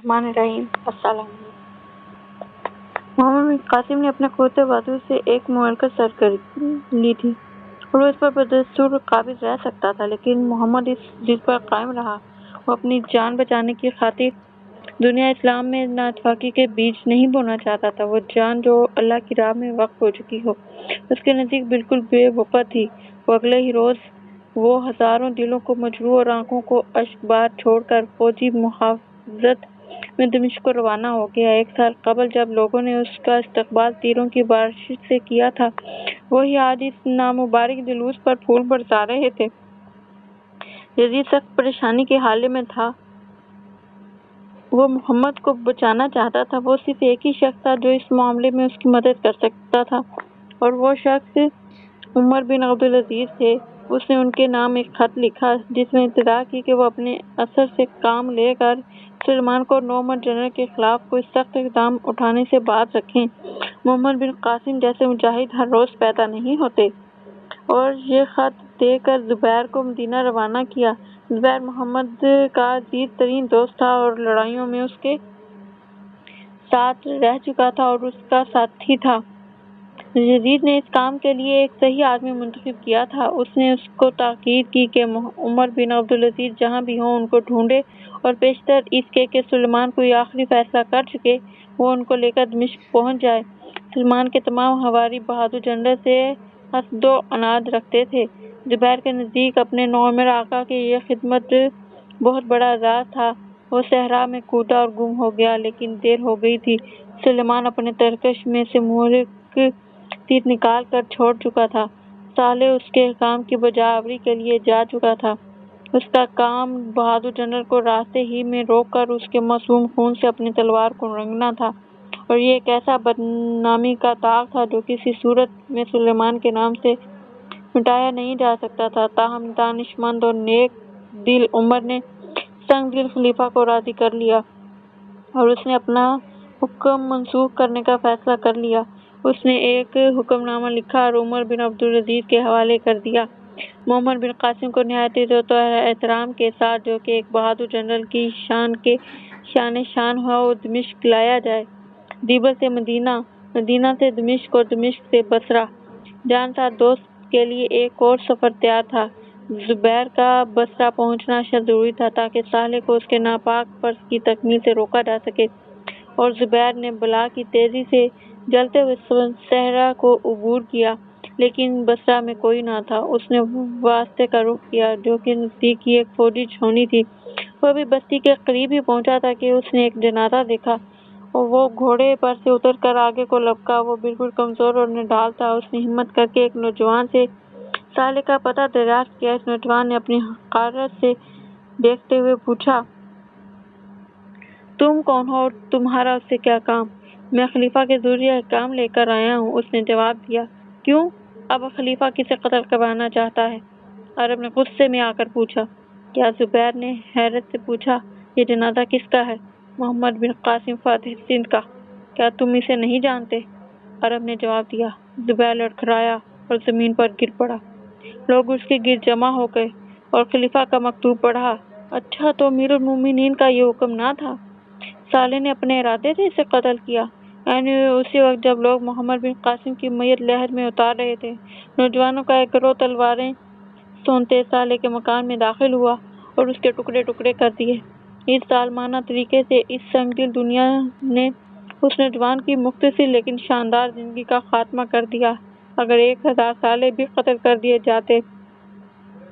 बिस्मिल्लाहिर्रहमानिर्रहीम। अस्सलाम वालेकुम। मोहम्मद बिन कासिम ने अपने खोते बहादुर से एक मुअल्लका सर कर ली थी और वो इस पर बदस्तूर काबिज रह सकता था, लेकिन मोहम्मद इस जिद पर कायम रहा। वो अपनी जान बचाने की खातिर दुनिया इस्लाम में नाइतफाकी के बीज नहीं बोना चाहता था। वो जान जो अल्लाह की राह में वक्फ हो चुकी हो उसके नज़दीक बिल्कुल बेवकूफ़ थी। वो अगले ही रोज़ वो हज़ारों दिलों को मजबूर और आंखों को अश्कबार छोड़कर फौजी मुहावजत में दमिश्क को रवाना हो गया। 1 साल कबल जब लोगों ने उसका इस्तकबाल तीरों की बारिश से किया था, वही आज इस नामुबारक जुलूस पर फूल बरसा रहे थे। यजीद सख्त परेशानी के हाल में था। वो मोहम्मद को बचाना चाहता था। वो सिर्फ एक ही शख्स था जो इस मामले में उसकी मदद कर सकता था, और वो शख्स उमर बिन अब्दुल अजीज थे। उसने उनके नाम एक खत लिखा जिसमें इल्तिजा की कि वो अपने असर से काम लेकर सुलेमान को नौमन जनरल के खिलाफ कोई सख्त इक़दाम उठाने से बाज रखें। मोहम्मद बिन कासिम जैसे मुजाहिद हर रोज़ पैदा नहीं होते, और ये खत देकर ज़ुबैर को मदीना रवाना किया। ज़ुबैर मोहम्मद का अजीज तरीन दोस्त था और लड़ाइयों में उसके साथ रह चुका था और उसका साथी था। यजीद ने इस काम के लिए एक सही आदमी मुंतखब किया था। उसने उसको ताकीद की कि उमर बिन अब्दुल अजीज जहाँ भी हों उनको ढूंढे, और पेशतर इसके कि सुलेमान कोई आखिरी फैसला कर चुके वो उनको लेकर दमिश्क पहुँच जाए। सुलेमान के तमाम हवारी बहादुर जनरल से हसदो अनाद रखते थे। ज़ुबैर के नज़दीक अपने नौमर आका की यह खिदमत बहुत बड़ा एजाज़ था। वो सहरा में कूदा और गुम हो गया, लेकिन देर हो गई थी। सुलेमान अपने तरकश में से मुहर्रिक तीर निकाल कर छोड़ चुका था। साले उसके काम की बजावरी के लिए जा चुका था। उसका काम बहादुर जनरल को रास्ते ही में रोककर उसके मासूम खून से अपनी तलवार को रंगना था, और ये एक ऐसा बदनामी का दाग था जो किसी सूरत में सुलेमान के नाम से मिटाया नहीं जा सकता था। ताहम दानिशमंद और नेक दिल उमर ने संग दिल खलीफा को राजी कर लिया और उसने अपना हुक्म मंसूख करने का फैसला कर लिया। उसने एक हुक्मनामा लिखा और उमर बिन अब्दुल अजीज के हवाले कर दिया। मोहम्मद बिन कासिम को निहायत इज़्ज़त और एहतराम के साथ, जो कि एक बहादुर जनरल की शान हो, दमिश्क लाया जाए। दीबल से मदीना, मदीना से दमिश्क और दमिश्क से बसरा। जानसार दोस्त के लिए एक और सफ़र तैयार था। ज़ुबैर का बसरा पहुंचना जरूरी था ताकि साले को उसके नापाक फर्ज की तकमील से रोका जा सके, और ज़ुबैर ने बला की तेजी से जलते हुए सहरा को अबूर किया, लेकिन बसरा में कोई ना था। उसने वास्ते का रुख किया जो कि नज़दीक की एक फौजी छावनी थी। वह अभी बस्ती के करीब ही पहुंचा था कि उसने एक जनाजा देखा, और वो घोड़े पर से उतरकर आगे को लपका। वो बिल्कुल कमजोर और निढाल था। उसने हिम्मत करके एक नौजवान से साले का पता दरियाफ्त किया। इस नौजवान ने अपनी हक़ारत से देखते हुए पूछा, तुम कौन हो और तुम्हारा उससे क्या काम? मैं खलीफा के ज़रूरी काम लेकर आया हूँ, उसने जवाब दिया। क्यों? अब खलीफा किसे कत्ल करवाना चाहता है? अरब ने गुस्से में आकर पूछा। क्या? ज़ुबैर ने हैरत से पूछा। ये जनाजा किसका है? मोहम्मद बिन कासिम फातिह सिंध का। क्या तुम इसे नहीं जानते? अरब ने जवाब दिया। ज़ुबैर लड़खड़ाया और ज़मीन पर गिर पड़ा। लोग उसके गिर जमा हो गए और खलीफा का मकतूब पढ़ा। अच्छा, तो अमीरुल मोमिनीन का ये हुक्म ना था? साले ने अपने इरादे से इसे कत्ल किया। यानी उसी वक्त जब लोग मोहम्मद बिन कासिम की मैयत लहर में उतार रहे थे, नौजवानों का एक गिरोह तलवारें सोनते साले के मकान में दाखिल हुआ और उसके टुकड़े टुकड़े कर दिए। इस जालमाना तरीके से इस संगदिल दुनिया ने उस नौजवान की मुख्तसर लेकिन शानदार जिंदगी का खात्मा कर दिया। अगर 1000 साले भी कत्ल कर दिए जाते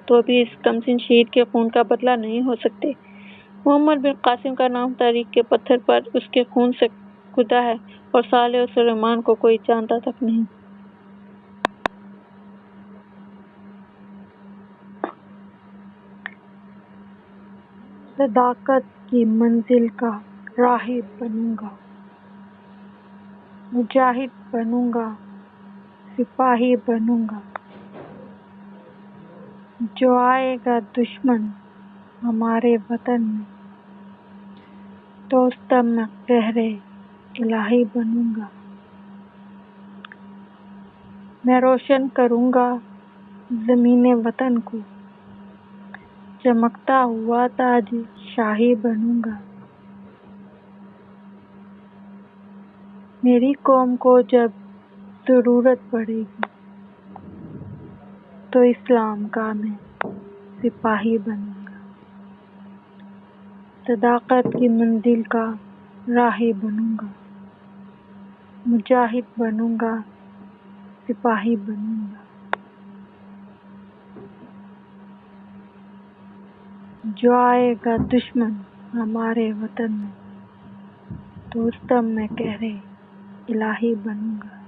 तो भी इस कमसिन शहीद के खून का बदला नहीं हो सकते। मोहम्मद बिन कासिम का नाम तारीख के पत्थर पर उसके खून से खुदा है, और साले और सुलेमान को कोई जानता तक नहीं। सदाकत की मंजिल का राही बनूंगा, मुजाहिद बनूंगा, सिपाही बनूंगा। जो आएगा दुश्मन हमारे वतन में, तो उस तब मैं कहरे इलाही बनूंगा। मैं रोशन करूंगा ज़मीने वतन को, चमकता हुआ ताज शाही बनूंगा। میری قوم کو جب ضرورت پڑے گی تو اسلام کا میں سپاہی بنوں گا، صداقت کی منزل کا راہی بنوں گا، مجاہد بنوں گا، سپاہی بنوں گا۔ جو آئے گا دشمن ہمارے وطن میں تو رستم میں کہرے الہی بنوں گا۔